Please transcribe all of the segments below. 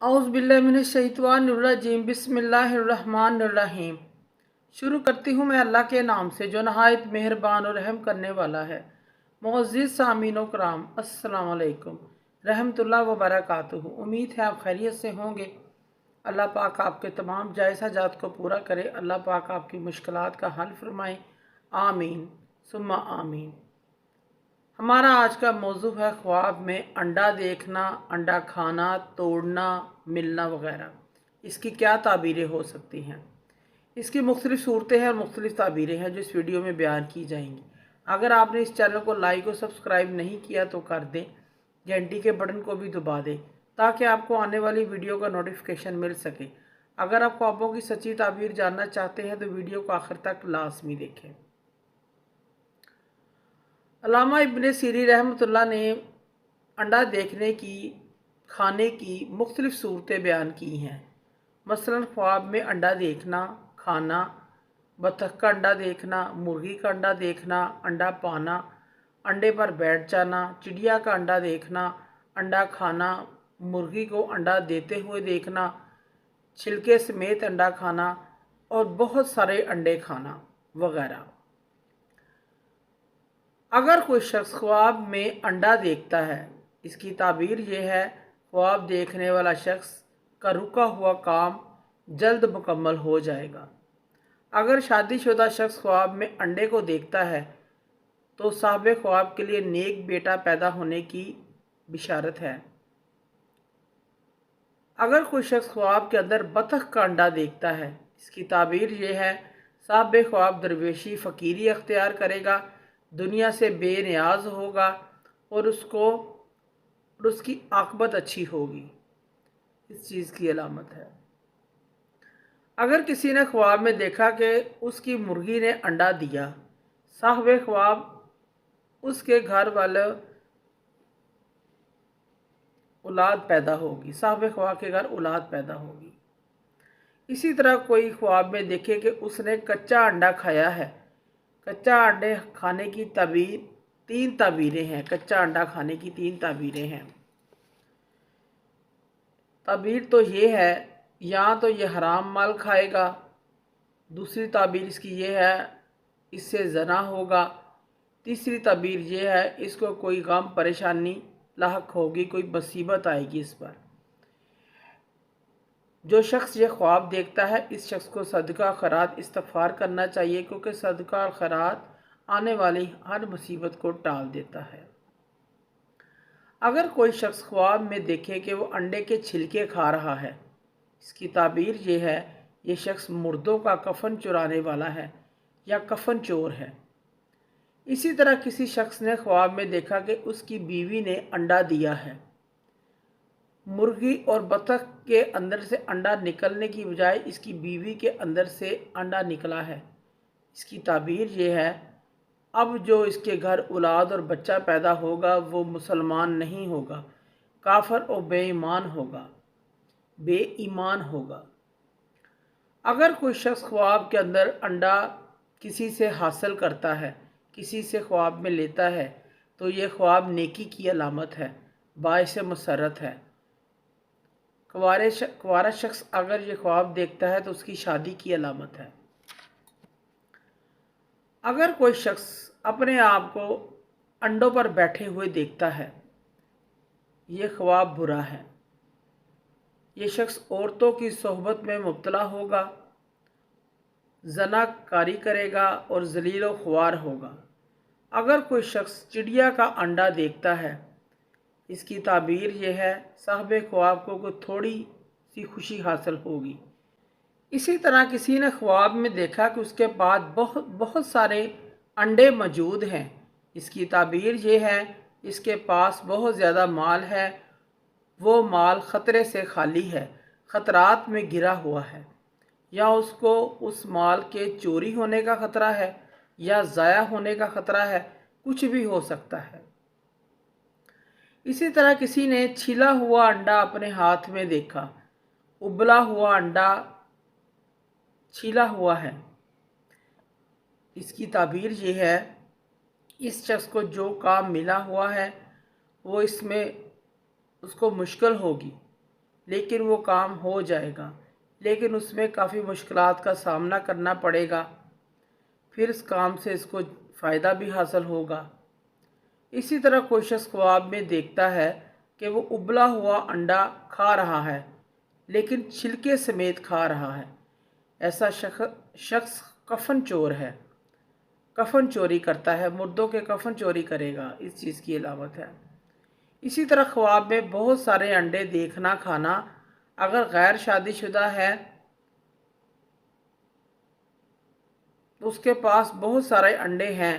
औज़ बिल्लाहि मिनश्शैतानिर्रजीम बिस्मिल्लाहिर्रहमानिर्रहीम। शुरू करती हूँ मैं अल्लाह के नाम से जो नहायत मेहरबान और रहम करने वाला है। मुअज़्ज़िज़ सामीन व कराम, अस्सलाम वालेकुम रहमतुल्लाह व बरकातुहू। उम्मीद है आप खैरियत से होंगे। अल्लाह पाक आपके तमाम जायज़ हाजात को पूरा करे। अल्लाह पाक आपकी मुश्किलात का हल फरमाए। आमीन सुम्मा आमीन। हमारा आज का मौजू है ख्वाब में अंडा देखना, अंडा खाना, तोड़ना, मिलना वगैरह। इसकी क्या ताबीरें हो सकती हैं। इसकी मुख्तलिफ़ सूरतें हैं और मुख्तलिफ़ ताबीरें हैं जो इस वीडियो में बयान की जाएंगी। अगर आपने इस चैनल को लाइक और सब्सक्राइब नहीं किया तो कर दें, घंटी के बटन को भी दबा दें ताकि आपको आने वाली वीडियो का नोटिफिकेशन मिल सके। अगर आप ख्वाबों की सच्ची ताबीर जानना चाहते हैं तो वीडियो को आखिर तक लाजमी देखें। अल्लामा इब्ने सीरी रहमतुल्लाह ने अंडा देखने की, खाने की मुख्तलिफ़ सूरतें बयान की हैं। मसलन ख्वाब में अंडा देखना, खाना, बतख का अंडा देखना, मुर्गी का अंडा देखना, अंडा पाना, अंडे पर बैठ जाना, चिड़िया का अंडा देखना, अंडा खाना, मुर्गी को अंडा देते हुए देखना, छिलके समेत अंडा खाना और बहुत सारे अंडे खाना वगैरह। अगर कोई शख्स ख्वाब में अंडा देखता है, इसकी ताबीर ये है ख्वाब देखने वाला शख्स का रुका हुआ काम जल्द मुकम्मल हो जाएगा। अगर शादीशुदा शख्स ख्वाब में अंडे को देखता है तो साहिब ख्वाब के लिए नेक बेटा पैदा होने की बिशारत है। अगर कोई शख्स ख्वाब के अंदर बतख का अंडा देखता है, इसकी ताबीर ये है साहिब ख्वाब दरवेशी फ़कीरी अख्तियार करेगा, दुनिया से बेनियाज होगा और उसकी आक़िबत अच्छी होगी। इस चीज़ की अलामत है। अगर किसी ने ख्वाब में देखा कि उसकी मुर्गी ने अंडा दिया, साहिब ख्वाब उसके घर वाले औलाद पैदा होगी, साहिब ख्वाब के घर औलाद पैदा होगी। इसी तरह कोई ख्वाब में देखे कि उसने कच्चा अंडा खाया है। कच्चा अंडे खाने की ताबीर, 3 ताबीरें हैं। कच्चा अंडा खाने की 3 ताबीरें हैं। ताबीर तो ये है, या तो ये हराम माल खाएगा। दूसरी ताबीर इसकी ये है इससे ज़ना होगा। तीसरी ताबीर ये है इसको कोई गम परेशानी लाहक होगी, कोई मुसीबत आएगी इस पर। जो शख्स ये ख्वाब देखता है इस शख्स को सदका खैरात इस्तग़फ़ार करना चाहिए, क्योंकि सदका खैरात आने वाली हर मुसीबत को टाल देता है। अगर कोई शख्स ख्वाब में देखे कि वो अंडे के छिलके खा रहा है, इसकी ताबीर ये है ये शख्स मुर्दों का कफन चुराने वाला है या कफन चोर है। इसी तरह किसी शख्स ने ख्वाब में देखा कि उसकी बीवी ने अंडा दिया है। मुर्गी और बतख के अंदर से अंडा निकलने की बजाय इसकी बीवी के अंदर से अंडा निकला है। इसकी ताबीर ये है अब जो इसके घर औलाद और बच्चा पैदा होगा वो मुसलमान नहीं होगा, काफर और बेईमान होगा। अगर कोई शख्स ख्वाब के अंदर अंडा किसी से हासिल करता है, किसी से ख्वाब में लेता है, तो ये ख्वाब नेकी की अलामत है, बाइस मसरत है। कुंवारा शख्स अगर ये ख्वाब देखता है तो उसकी शादी की अलामत है। अगर कोई शख्स अपने आप को अंडों पर बैठे हुए देखता है, ये ख्वाब बुरा है। ये शख्स औरतों की सोहबत में मुब्तला होगा, ज़नाकारी करेगा और ज़लील व ख्वार होगा। अगर कोई शख्स चिड़िया का अंडा देखता है, इसकी ताबीर ये है साहिब ख्वाब को कोई थोड़ी सी खुशी हासिल होगी। इसी तरह किसी ने ख्वाब में देखा कि उसके पास बहुत सारे अंडे मौजूद हैं, इसकी ताबीर ये है इसके पास बहुत ज़्यादा माल है, वो माल ख़तरे से खाली है, ख़तरात में घिरा हुआ है, या उसको उस माल के चोरी होने का ख़तरा है या ज़ाया होने का ख़तरा है, कुछ भी हो सकता है। इसी तरह किसी ने छिला हुआ अंडा अपने हाथ में देखा, उबला हुआ अंडा छिला हुआ है, इसकी ताबीर ये है इस शख्स को जो काम मिला हुआ है वो इसमें उसको मुश्किल होगी, لیکن وہ کام ہو جائے گا، لیکن اس میں کافی مشکلات کا سامنا کرنا پڑے گا، پھر اس کام سے اس کو فائدہ بھی حاصل ہوگا۔ اسی طرح کوئی شخص خواب میں دیکھتا ہے کہ وہ ابلا ہوا انڈا کھا رہا ہے لیکن چھلکے سمیت کھا رہا ہے، ایسا شخص کفن چور ہے، کفن چوری کرتا ہے، مردوں کے کفن چوری کرے گا، اس چیز کی علامت ہے۔ اسی طرح خواب میں بہت سارے انڈے دیکھنا کھانا اگر غیر شادی شدہ ہے تو اس کے پاس بہت سارے انڈے ہیں،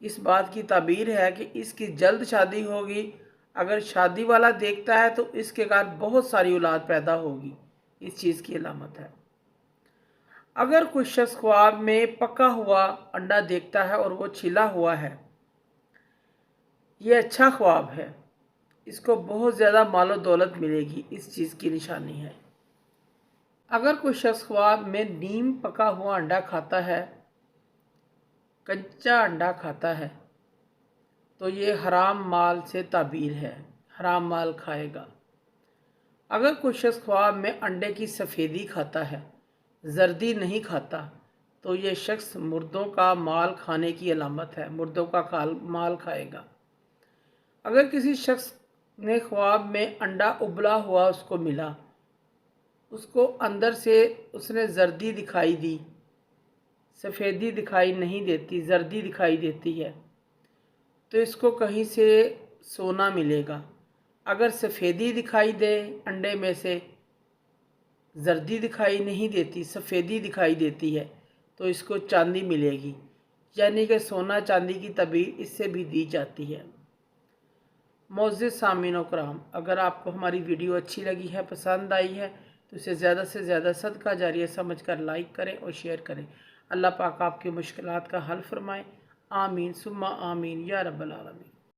اس بات کی تعبیر ہے کہ اس کی جلد شادی ہوگی۔ اگر شادی والا دیکھتا ہے تو اس کے گھر بہت ساری اولاد پیدا ہوگی، اس چیز کی علامت ہے۔ اگر کوئی شخص خواب میں پکا ہوا انڈا دیکھتا ہے اور وہ چھلا ہوا ہے، یہ اچھا خواب ہے، اس کو بہت زیادہ مال و دولت ملے گی، اس چیز کی نشانی ہے۔ اگر کوئی شخص خواب میں نیم پکا ہوا انڈا کھاتا ہے، کچا انڈا کھاتا ہے، تو یہ حرام مال سے تعبیر ہے، حرام مال کھائے گا۔ اگر کوئی شخص خواب میں انڈے کی سفیدی کھاتا ہے، زردی نہیں کھاتا، تو یہ شخص مردوں کا مال کھانے کی علامت ہے، مردوں کا مال کھائے گا۔ اگر کسی شخص نے خواب میں انڈا ابلا ہوا اس کو ملا، اس کو اندر سے اس نے زردی دکھائی دی، سفیدی دکھائی نہیں دیتی، زردی دکھائی دیتی ہے، تو اس کو کہیں سے سونا ملے گا۔ اگر سفیدی دکھائی دے انڈے میں سے، زردی دکھائی نہیں دیتی، سفیدی دکھائی دیتی ہے، تو اس کو چاندی ملے گی، یعنی کہ سونا چاندی کی تعبیر اس سے بھی دی جاتی ہے۔ معزز سامعین و کرام، اگر آپ کو ہماری ویڈیو اچھی لگی ہے، پسند آئی ہے، تو اسے زیادہ سے زیادہ صدقہ جاریہ سمجھ کر لائک کریں اور شیئر کریں۔ اللہ پاک آپ کی مشکلات کا حل فرمائے۔ آمین ثم آمین یا رب العالمین۔